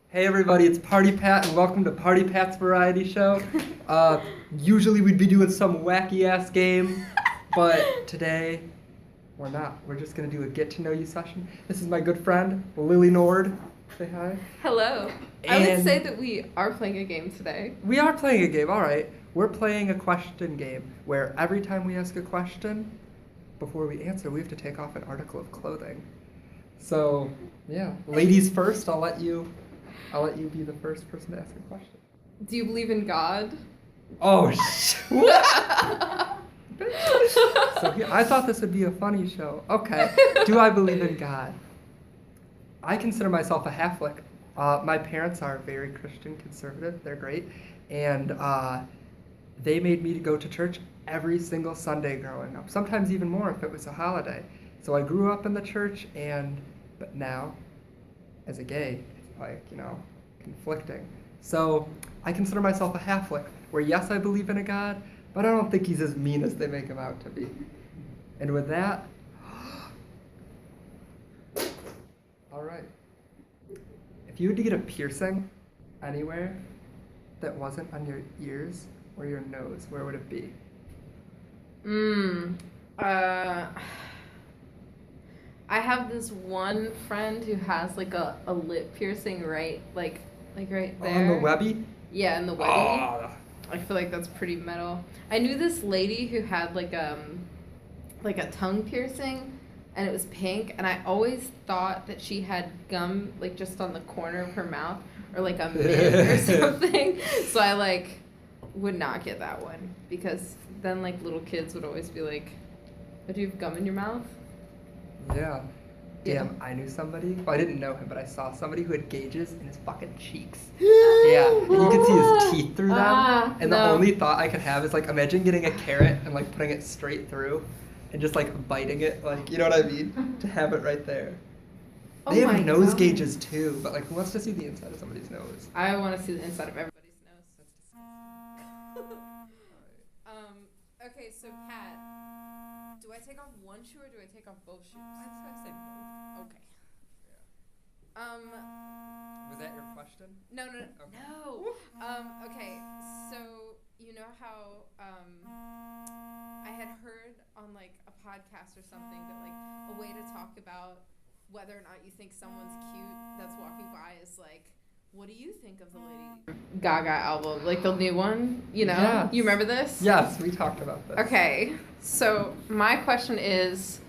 Hey everybody, it's Party Pat and welcome to Party Pat's Variety Show. Usually we'd be doing some wacky ass game, but today we're not. We're just gonna do a get to know you session. This is my good friend, Lily Nord. Say hi. Hello. I would And- say that we are playing a game today. We are playing a game, alright. We're playing a question game where every time we ask a question, before we answer, we have to take off an article of clothing. So, yeah. Ladies first, I'll let you be the first person to ask a question. Do you believe in God? Oh, So I thought this would be a funny show. Okay. Do I believe in God? I consider myself a Catholic. My parents are very Christian conservative. They're great. And they made me to go to church every single Sunday growing up, sometimes even more if it was a holiday. So I grew up in the church, but now, as a gay, it's like, conflicting. So I consider myself a Catholic, where yes, I believe in a God, but I don't think he's as mean as they make him out to be. And with that, all right. If you were to get a piercing anywhere that wasn't on your ears or your nose, where would it be? I have this one friend who has like a lip piercing right right there. On the webby? Yeah, in the webbing. Oh. I feel like that's pretty metal. I knew this lady who had like a tongue piercing, and it was pink, and I always thought that she had gum like just on the corner of her mouth or like a mint or something. So I would not get that one because then like little kids would always be like, "Oh, do you have gum in your mouth?" Yeah. Damn, Yeah. I knew somebody. Well, I didn't know him, but I saw somebody who had gauges in his fucking cheeks. Yeah, and you could see his teeth through them. And the no. only thought I could have is like, imagine getting a carrot and like putting it straight through and just like biting it, like, you know what I mean? To have it right there. Oh They have my nose God. gauges too, but like, who wants to see the inside of somebody's nose? I want to see the inside of everybody's nose. Okay, so Pat, do I take off one shoe or do I take off both shoes? I'd say both. Okay. Was that your question? No. Okay. No. Okay, so you know how I had heard on like a podcast or something that like a way to talk about whether or not you think someone's cute that's walking by is like, what do you think of the Lady Gaga album, like the new one? You know, Yes. You remember this? Yes, we talked about this. Okay, so my question is,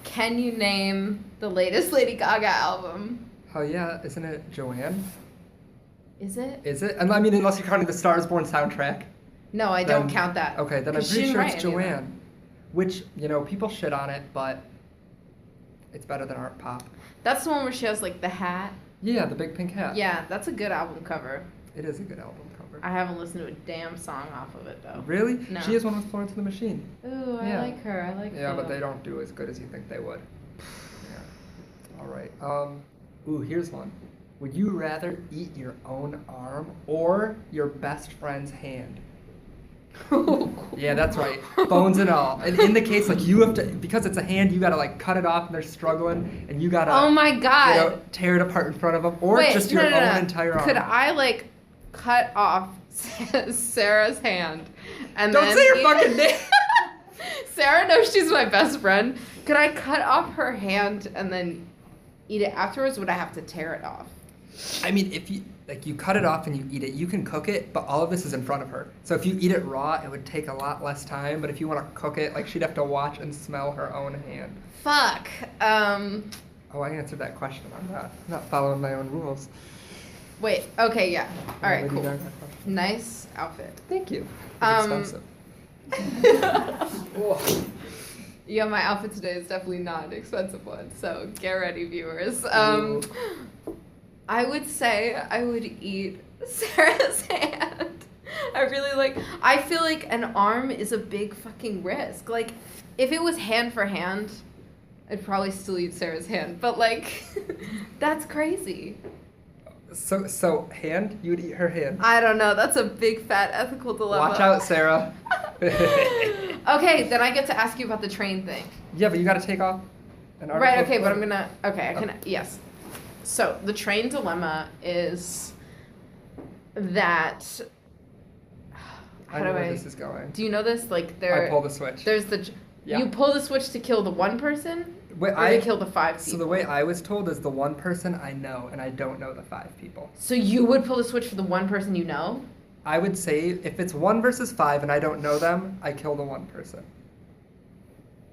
can you name the latest Lady Gaga album? Oh yeah, isn't it Joanne? Is it? Is it? I mean, unless you're counting the Stars Born soundtrack. No, I don't Then- count that. Okay, then I'm 'Cause she pretty didn't sure write it's any of that. Joanne. Which, people shit on it, but it's better than Art Pop. That's the one where she has like the hat. Yeah, the big pink hat. Yeah, that's a good album cover. It is a good album cover. I haven't listened to a damn song off of it though. Really? No. She has one with Florence and the Machine. Ooh, I Yeah. like her. I like her. Yeah, but they don't do as good as you think they would. Yeah. All right. Ooh, here's one. Would you rather eat your own arm or your best friend's hand? Yeah, that's right. Bones and all. And in the case, like, you have to, because it's a hand, you gotta, like, cut it off and they're struggling, and you gotta, Oh my god. tear it apart in front of them, or Wait, just no, your no, own no. entire arm. Could I like cut off Sarah's hand and Don't then say your eat- fucking name! Sarah knows she's my best friend. Could I cut off her hand and then eat it afterwards? Would I have to tear it off? I mean, if you cut it off and you eat it, you can cook it, but all of this is in front of her. So if you eat it raw, it would take a lot less time, but if you want to cook it, like, she'd have to watch and smell her own hand. Fuck. Oh, I answered that question. I'm not following my own rules. Wait. Okay. Yeah. All right. Lady Cool. Gaga question. Nice outfit. Thank you. It's Um, expensive. Yeah, my outfit today is definitely not an expensive one, so get ready, viewers. I would say I would eat Sarah's hand. I feel like an arm is a big fucking risk. Like, if it was hand for hand, I'd probably still eat Sarah's hand, but like, that's crazy. So hand? You would eat her hand. I don't know, that's a big fat ethical dilemma. Watch out, Sarah. Okay, then I get to ask you about the train thing. Yeah, but you gotta take off an article. Right, of okay, but I'm clothing. gonna, okay, I can, yes. So the train dilemma is that. I know where this is going. Do you know this? Like I pull the switch. There's the. Yeah. You pull the switch to kill the one person. Wait, or to kill the 5 people. So the way I was told is the one person I know, and I don't know the 5 people. So you would pull the switch for the one person you know? I would say if it's 1 versus 5 and I don't know them, I kill the one person.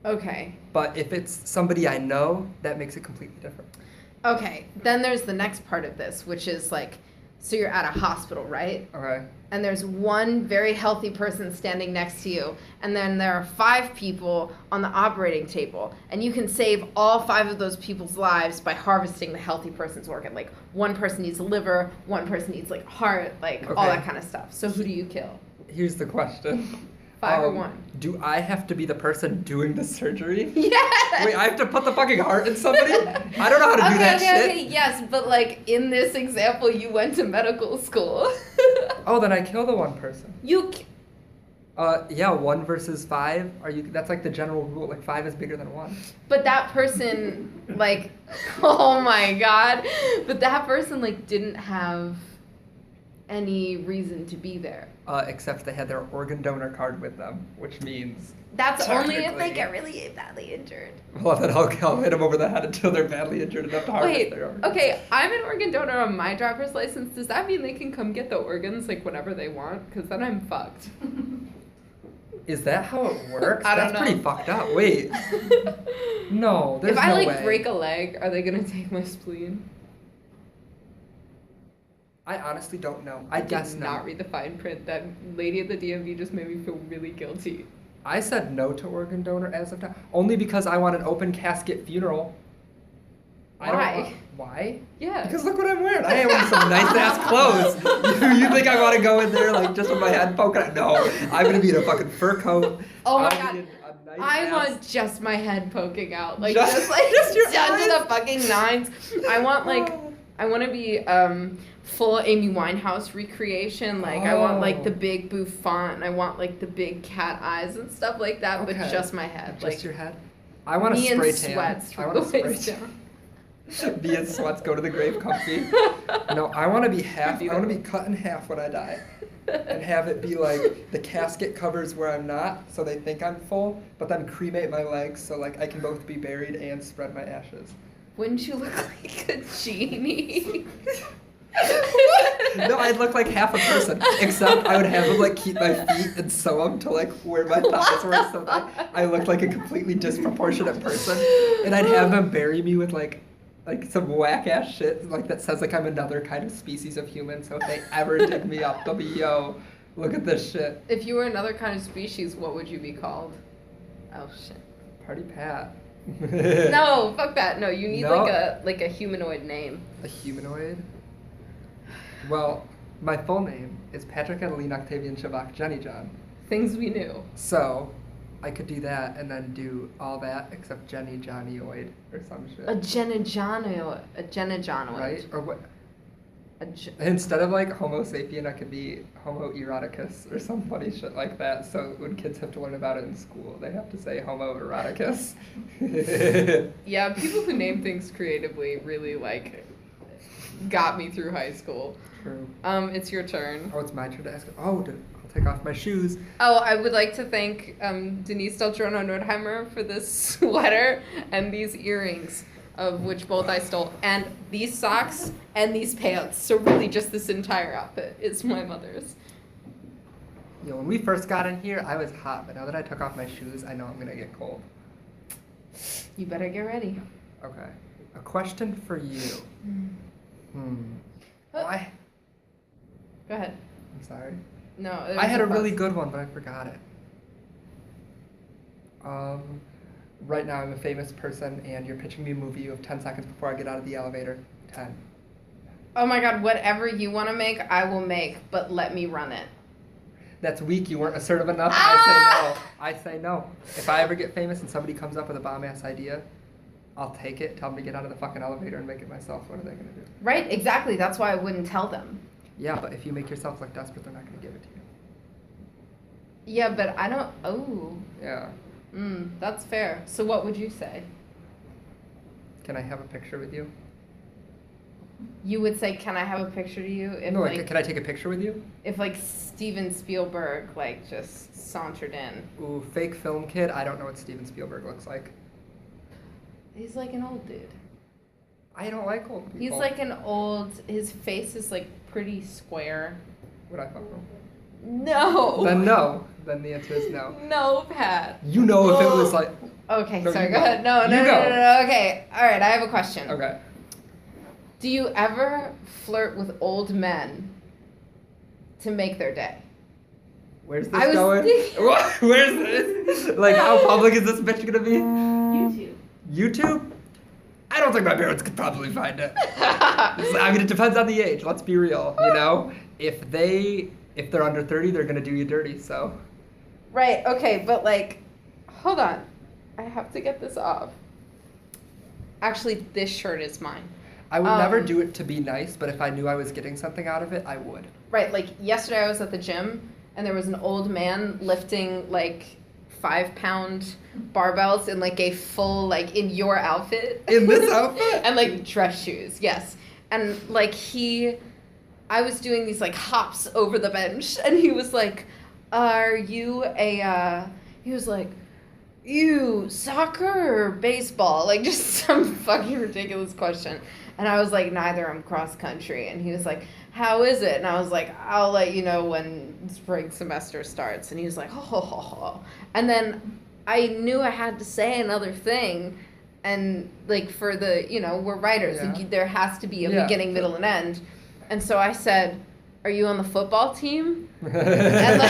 Okay. But if it's somebody I know, that makes it completely different. Okay. Then there's the next part of this, which is like, so you're at a hospital, right? Okay. And there's one very healthy person standing next to you, and then there are 5 people on the operating table, and you can save all 5 of those people's lives by harvesting the healthy person's organ. Like, one person needs a liver, one person needs like heart, like all that kind of stuff. So who do you kill? Here's the question. 5 or 1? Do I have to be the person doing the surgery? Yes! Wait, I have to put the fucking heart in somebody? I don't know how to do that shit. Okay, yes, but like in this example, you went to medical school. Oh, then I kill the one person. Yeah, 1 versus 5. That's like the general rule. Like 5 is bigger than 1. But that person, like, oh my god. But that person, like, didn't have any reason to be there. Except they had their organ donor card with them, which means... That's only if they get really badly injured. Well, then I'll hit them over the head until they're badly injured enough to harvest their organs. Okay, I'm an organ donor on my driver's license. Does that mean they can come get the organs, like, whenever they want? Because then I'm fucked. Is that how it works? I don't know. That's pretty fucked up. Wait. No, there's no way. If I, break a leg, are they going to take my spleen? I honestly don't know. I guess did not. Not read the fine print. That lady at the DMV just made me feel really guilty. I said no to organ donor as of now, only because I want an open casket funeral. Why? Why? Yeah. Because look what I'm wearing. I am wearing some nice ass clothes. You think I want to go in there like just with my head poking out? No, I'm gonna be in a fucking fur coat. Oh my god. I want just my head poking out, like just your down to eyes? the fucking nines. I want I want to be full Amy Winehouse recreation. Like I want like the big bouffant. I want like the big cat eyes and stuff like that, but just my head. Just your head. I want to spray tan. Sweats I want to spray tan. Be in sweats, go to the grave comfy. No, I want to be half. I want to be cut in half when I die, and have it be like the casket covers where I'm not, so they think I'm full, but then cremate my legs so like I can both be buried and spread my ashes. Wouldn't you look like a genie? No, I'd look like half a person, except I would have them like keep my feet and sew them to like where my thighs were, so that I looked like a completely disproportionate person, and I'd have them bury me with like some whack ass shit like that says like I'm another kind of species of human. So if they ever dig me up, they'll be, yo, look at this shit. If you were another kind of species, what would you be called? Oh shit. Party Pat. No, fuck that. No, you need like a humanoid name. A humanoid? Well, my full name is Patrick Adeline Octavian Shabak Jenny John. Things we knew. So I could do that and then do all that except Jenny Johnny-oid or some shit. A Jenna Johnoid. Right? Or what? Instead of like Homo sapien, I could be Homo eroticus or some funny shit like that. So when kids have to learn about it in school, they have to say Homo eroticus. Yeah, people who name things creatively really like got me through high school. True. It's your turn. Oh, it's my turn to ask. Oh, I'll take off my shoes. Oh, I would like to thank Denise Deltrono Nordheimer for this sweater and these earrings, of which both I stole, and these socks and these pants. So really just this entire outfit is my mother's. Yo, when we first got in here, I was hot, but now that I took off my shoes, I know I'm gonna get cold. You better get ready. Okay. A question for you. Go ahead. I'm sorry. No, I had a really good one, but I forgot it. Right now I'm a famous person, and you're pitching me a movie. You have 10 seconds before I get out of the elevator. 10. Oh my god, whatever you want to make, I will make, but let me run it. That's weak. You weren't assertive enough. Ah! I say no. If I ever get famous and somebody comes up with a bomb-ass idea, I'll take it, tell them to get out of the fucking elevator and make it myself. What are they going to do? Right, exactly. That's why I wouldn't tell them. Yeah, but if you make yourself look desperate, they're not going to give it to you. Yeah, but I don't... Oh. Yeah. That's fair. So what would you say? Can I have a picture with you? You would say, "Can I have a picture to you?" If No, like, can I take a picture with you? if like Steven Spielberg like just sauntered in. Ooh, fake film kid. I don't know what Steven Spielberg looks like. He's like an old dude. I don't like old people. He's like an old. His face is like pretty square. Would I fuck him? No. Then no. Then the answer is no. No, Pat. You know if it was like. Okay, No, sorry. you Go go. ahead. No, You no, no, go. no, no. Okay. All right. I have a question. Okay. Do you ever flirt with old men to make their day? Where's I this was going? thinking- What? Where's this? Like, how public is this bitch gonna be? YouTube. YouTube? I don't think my parents could probably find it. I mean, it depends on the age. Let's be real. You know, if they're under 30, they're gonna do you dirty. So. Right. Okay. But like, hold on. I have to get this off. Actually, this shirt is mine. I would never do it to be nice, but if I knew I was getting something out of it, I would. Right. Like yesterday, I was at the gym and there was an old man lifting like 5-pound barbells in like a full like in your outfit. In this outfit? And like dress shoes. Yes. And like I was doing these like hops over the bench and he was like, "Are you he was like, "You soccer or baseball?" Like just some fucking ridiculous question. And I was like, "Neither, I'm cross country." And he was like, "How is it?" And I was like, "I'll let you know when spring semester starts." And he was like, "Ho, ho, ho, ho." And then I knew I had to say another thing. And like for the, we're writers. Yeah. Like, there has to be a Yeah. beginning, middle, and end. And so I said, "Are you on the football team?" and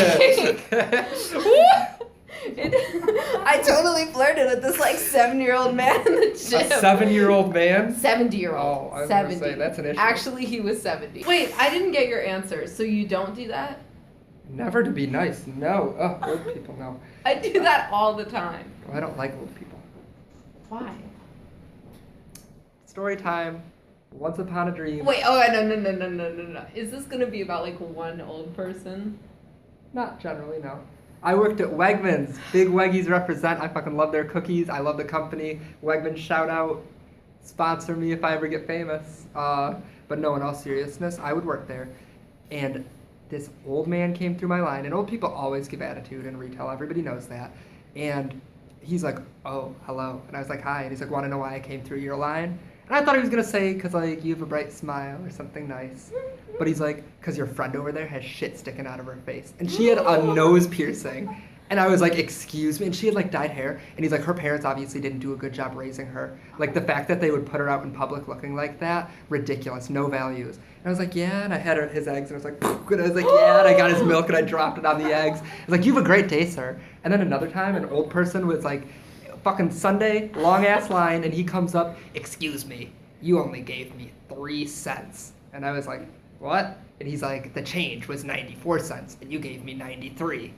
I totally flirted with this like 7-year-old man in the a gym. 7-year-old man? 70-year-old. Oh, I was 70. gonna say that's an issue. Actually, he was 70. Wait, I didn't get your answer. So you don't do that? Never to be nice. No. Oh, old people. No. I do that all the time. Well, I don't like old people. Why? Story time. Once upon a dream. Wait, no. Is this gonna be about like one old person? Not generally, no. I worked at Wegmans. Big Weggies represent. I fucking love their cookies. I love the company. Wegmans, shout out. Sponsor me if I ever get famous. But no, in all seriousness, I would work there. And this old man came through my line. And old people always give attitude in retail. Everybody knows that. And he's like, "Oh, hello." And I was like, "Hi." And he's like, "Want to know why I came through your line?" And I thought he was going to say, "Because, like, you have a bright smile or something nice." But he's like, "Because your friend over there has shit sticking out of her face." And she had a nose piercing. And I was like, "Excuse me?" And she had, like, dyed hair. And he's like, her parents obviously didn't do a good job raising her. Like, the fact that they would put her out in public looking like that, ridiculous, no values. And I was like, "Yeah." And I had his eggs. And I was like, "Poof." And I was like, "Yeah." And I got his milk and I dropped it on the eggs. I was like, "You have a great day, sir." And then another time, an old person was like, fucking Sunday, long ass line. And he comes up, "Excuse me, you only gave me 3 cents. And I was like, "What?" And he's like, "The change was 94 cents and you gave me 93.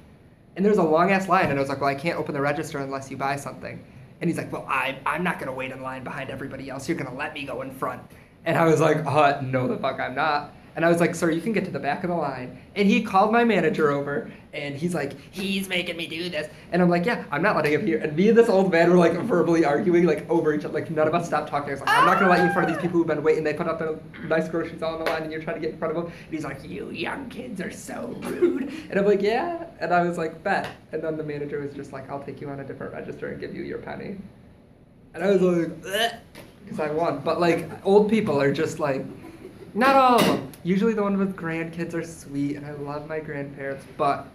And there was a long ass line and I was like, "Well, I can't open the register unless you buy something." And he's like, "Well, I'm not gonna wait in line behind everybody else. You're gonna let me go in front." And I was like, "No the fuck I'm not." And I was like, "Sir, you can get to the back of the line." And he called my manager over and he's like, "He's making me do this." And I'm like, "Yeah, I'm not letting him here." And me and this old man were like verbally arguing like over each other. Like none of us stopped talking. I was like, "I'm not gonna let you in front of these people who've been waiting. They put up their nice groceries all on the line and you're trying to get in front of them." And he's like, "You young kids are so rude." And I'm like, "Yeah." And I was like, "Bet." And then the manager was just like, "I'll take you on a different register and give you your penny." And I was like, because I won. But like old people are just like, not all of them. Usually the ones with grandkids are sweet, and I love my grandparents, but...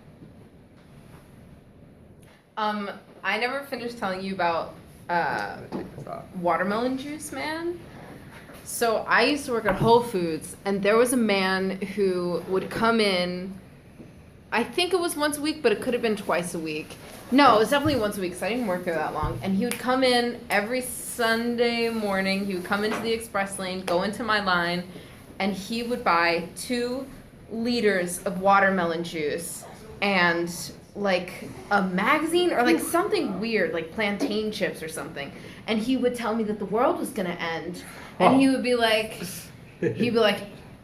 I never finished telling you about watermelon juice, man. So I used to work at Whole Foods, and there was a man who would come in, I think it was once a week, but it could have been twice a week. No, it was definitely once a week, because I didn't work there that long. And he would come in every Sunday morning. He would come into the express lane, go into my line, and he would buy 2 liters of watermelon juice and like a magazine or like something weird, like plantain chips or something. And he would tell me that the world was gonna end. And he would be like,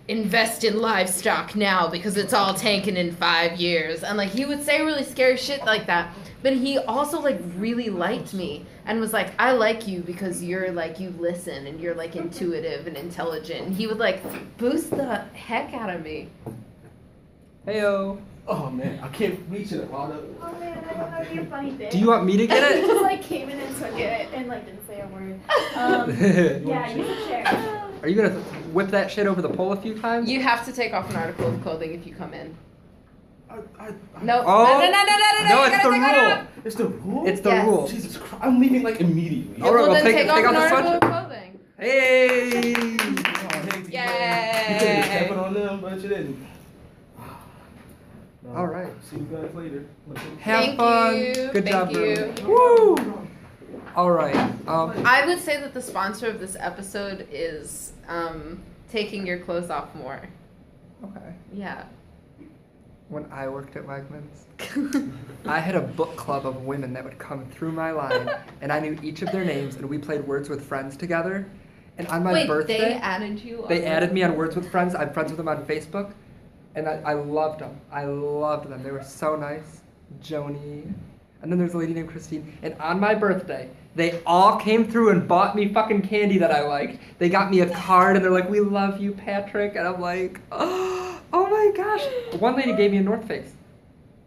invest in livestock now because it's all tanking in 5 years. And like he would say really scary shit like that. But he also like really liked me and was like, I like you because you're like, you listen and you're like intuitive and intelligent. And he would like boost the heck out of me. Heyo. Oh man, I can't reach it. Oh man, I don't know if you're funny thing. Do you want me to get He it? just like came in and took it and like didn't say a word. Yeah, use a chair. Are you gonna whip that shit over the pole a few times? You have to take off an article of clothing if you come in. No. Oh. No, No, you it's gotta the take it rule. off. It's the rule? It's the Yes. rule. Jesus Christ, I'm leaving like immediately. All right, Well, well, then take off off an the article sweatshirt. of clothing. Hey. Oh, hey, Yay. You could have stepping on them, but you didn't. No. All right. See you guys later. Have Thank fun. you. Good Thank job, you. Brew. Woo. All right. I would say that the sponsor of this episode is taking your clothes off more. Okay. Yeah. When I worked at Wegmans, I had a book club of women that would come through my line, and I knew each of their names, and we played Words with Friends together. And on my Wait, birthday, they added you? they added me on Words with Friends. I'm friends with them on Facebook, and I loved them. I loved them. They were so nice. Joni, and then there's a lady named Christine. And on my birthday, they all came through and bought me fucking candy that I liked. They got me a card, and they're like, "We love you, Patrick," and I'm like, oh my gosh. One lady gave me a North Face.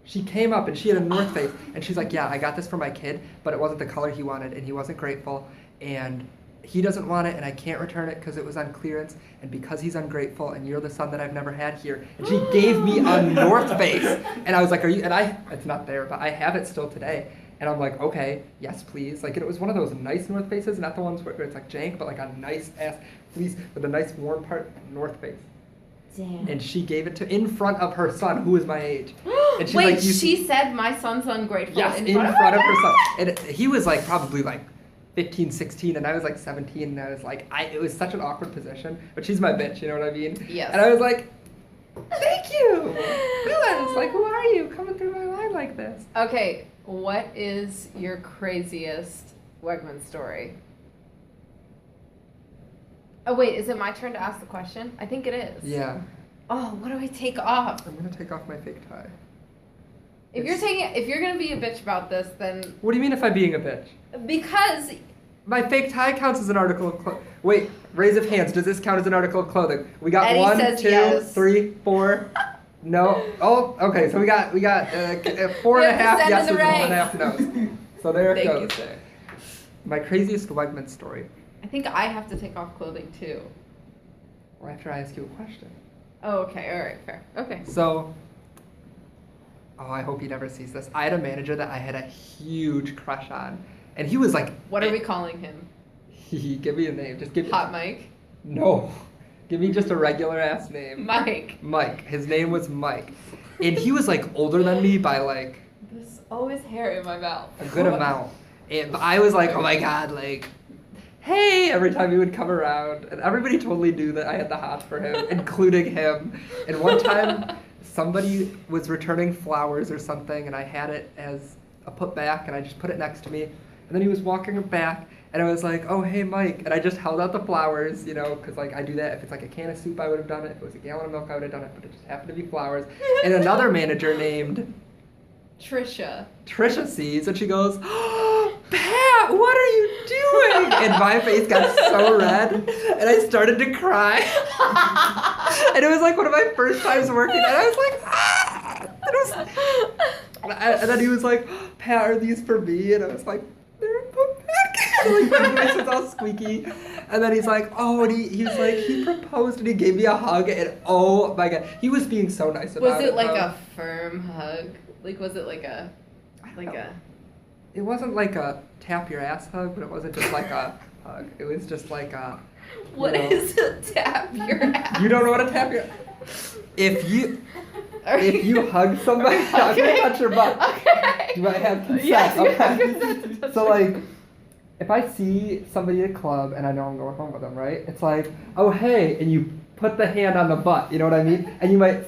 She came up and she had a North Face, and she's like, "Yeah, I got this for my kid, but it wasn't the color he wanted, and he wasn't grateful, and he doesn't want it, and I can't return it because it was on clearance, and because he's ungrateful, and you're the son that I've never had here." And she gave me a North Face, and I was like, "Are you?" And it's not there, but I have it still today. And I'm like, "Okay, yes, please." Like, it was one of those nice North Faces, not the ones where it's like jank, but like a nice ass fleece with a nice warm part North Face. Damn. And she gave it to in front of her son, who is my age. And she's Wait, like, she said my son's ungrateful yes, in front of her son. And he was like probably like 15, 16, and I was like 17, and I was like, it was such an awkward position, but she's my bitch, you know what I mean? Yes. And I was like, "Thank you, Willis, like, who are you coming through my line like this?" Okay, what is your craziest Wegman story? Oh wait, is it my turn to ask the question? I think it is. Yeah, Oh, what do I take off? I'm gonna take off my fake tie. If you're gonna be a bitch about this, then What do you mean if I'm being a bitch? because My fake tie counts as an article of clothing. Wait, raise of hands. Does this count as an article of clothing? We got Eddie 1, says 2, yes. 3, 4. No. Oh, okay. So we got 4 We and a have to half send yeses to the and 1.5 no's. So there it Thank goes. you, sir. My craziest Wegman story. I think I have to take off clothing too. Or after I ask you a question. Oh, okay, all right, fair. Okay. So, I hope he never sees this. I had a manager that I had a huge crush on, and he was like, What are we calling him? Give me a name. Just give me. Hot Mike? No. Give me just a regular ass name. Mike. Mike. His name was Mike. And he was like older than me by like There's always hair in my mouth. a good amount. And but I was like, "Oh my god, like, hey," every time he would come around. And everybody totally knew that I had the hots for him, including him. And one time somebody was returning flowers or something, and I had it as a put back, and I just put it next to me. And then he was walking back, and I was like, "Oh, hey, Mike." And I just held out the flowers, you know, because like I do that. If it's like a can of soup, I would have done it. If it was a gallon of milk, I would have done it. But it just happened to be flowers. And another manager named Trisha. Trisha sees, and she goes, "Oh, Pat, what are you doing?" And my face got so red, and I started to cry. And it was like one of my first times working, and I was like, "Ah!" And then he was like, "Pat, are these for me?" And I was like, "They're put back." Like my voice was all squeaky. And then he's like, "Oh," and he was like, he proposed, and he gave me a hug, and oh my god, he was being so nice about it. Was it like though. a firm hug? Like, was it like a. It wasn't like a tap your ass hug, but it wasn't just like a hug. It was just like a. What is a tap your ass? You don't know what a tap your. If you hug somebody, I'm gonna touch your butt. Okay. You might have consent. Yes, you okay. have consent to touch So my- like, if I see somebody at a club and I know I'm going home with them, right? It's like, "Oh hey," and you put the hand on the butt. You know what I mean? And you might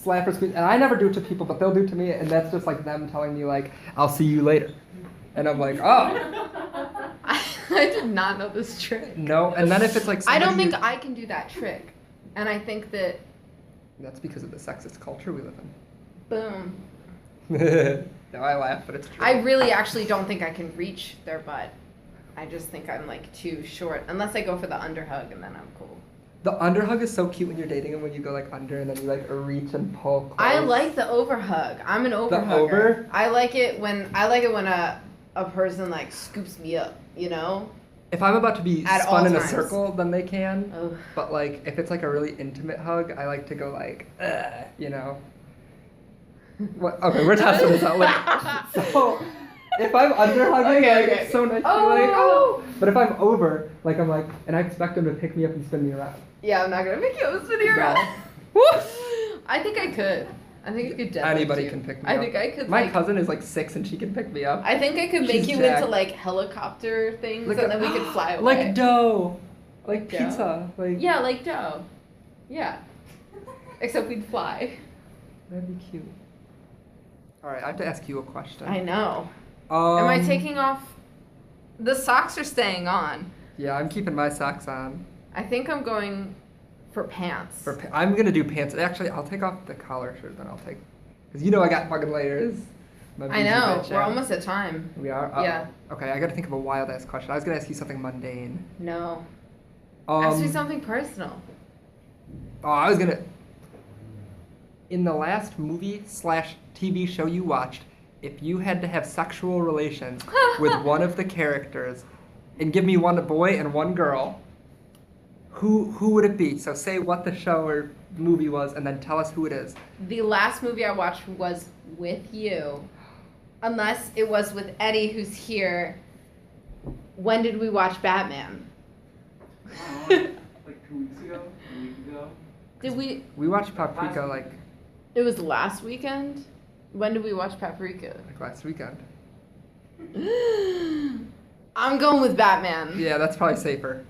slap or squeeze. And I never do it to people, but they'll do it to me, and that's just like them telling me like, "I'll see you later," and I'm like, "Oh." I did not know this trick. No, and then if it's like I somebody don't think I can do that trick. And I think that, That's because of the sexist culture we live boom, in. No, I laugh, but it's true. I really actually don't think I can reach their butt. I just think I'm like too short, unless I go for the underhug and then I'm cool. The underhug is so cute when you're dating and when you go like under and then you like reach and pull close. I like the overhug. I'm an overhugger. over? I like it when a person like scoops me up, you know? If I'm about to be At spun all in a times. circle, then they can. Ugh. But like, if it's like a really intimate hug, I like to go like, you know. What? Okay, we're testing this out. Like, so, if I'm under hugging, Okay, like, okay. it's so nice to be Oh. like, oh. But if I'm over, like I'm like, and I expect them to pick me up and spin me around. Yeah, I'm not gonna make you a spinning No. around. I think I could. I think I could definitely. Anybody do. can pick me I up. think I could. My like, cousin is like 6 and she can pick me up. I think I could make She's you jacked. into like helicopter things, Like and a- then we could fly away. Like dough. Like Dough? pizza. Like Yeah, like dough. Yeah. Except we'd fly. That'd be cute. Alright, I have to ask you a question. I know. Am I Um, taking off? The socks are staying on. Yeah, I'm keeping my socks on. I think I'm going for pants. I'm gonna do pants. Actually, I'll take off the collar shirt. Then I'll take, cause you know I got fucking layers. My I bougie know. bitch, We're yeah. almost at time. We are. Yeah. Okay, I gotta think of a wild ass question. I was gonna ask you something mundane. No. Ask me Um, something personal. oh, I was gonna. In the last movie / TV show you watched, if you had to have sexual relations with one of the characters, and give me one boy and one girl, who would it be? So say what the show or movie was, and then tell us who it is. The last movie I watched was with you. Unless it was with Eddie, who's here. When did we watch Batman? Like 2 weeks ago? A week ago? Did we? We watched Paprika like It was last weekend? When did we watch Paprika? last weekend. I'm going with Batman. Yeah, that's probably safer.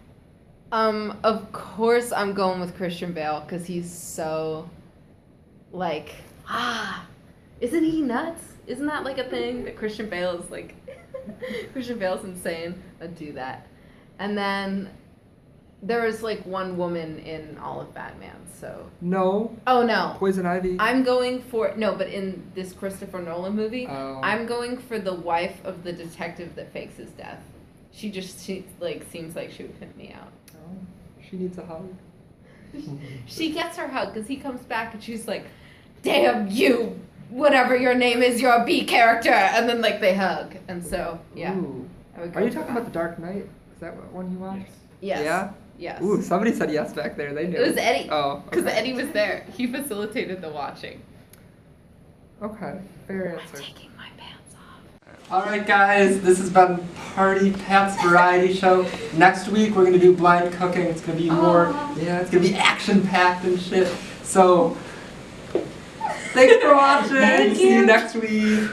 Of course I'm going with Christian Bale because he's so, like, isn't he nuts? Isn't that like a thing that Christian Bale is like, Christian Bale's insane. I'd do that. And then there was like one woman in all of Batman, so. No. Oh no. Poison Ivy. I'm going for, no, but in this Christopher Nolan movie, Oh. I'm going for the wife of the detective that fakes his death. She like seems like she would pimp me out. Oh, she needs a hug. She gets her hug because he comes back and she's like, "Damn you, whatever your name is, you're a B character," and then like they hug, and so yeah. Ooh. I would go Are you for talking that. about The Dark Knight? Is that what one you watched? Yes. Yeah? Yes. Ooh, somebody said yes back there. They knew. It was Eddie. Oh. Because Okay. Eddie was there. He facilitated the watching. Okay. Fair I'm answer. taking my pants off. Alright guys, this has been Party Pat's Variety Show. Next week we're gonna do blind cooking. It's gonna be more, yeah, it's gonna be action packed and shit. So, thanks for watching. Thank See you you. next week.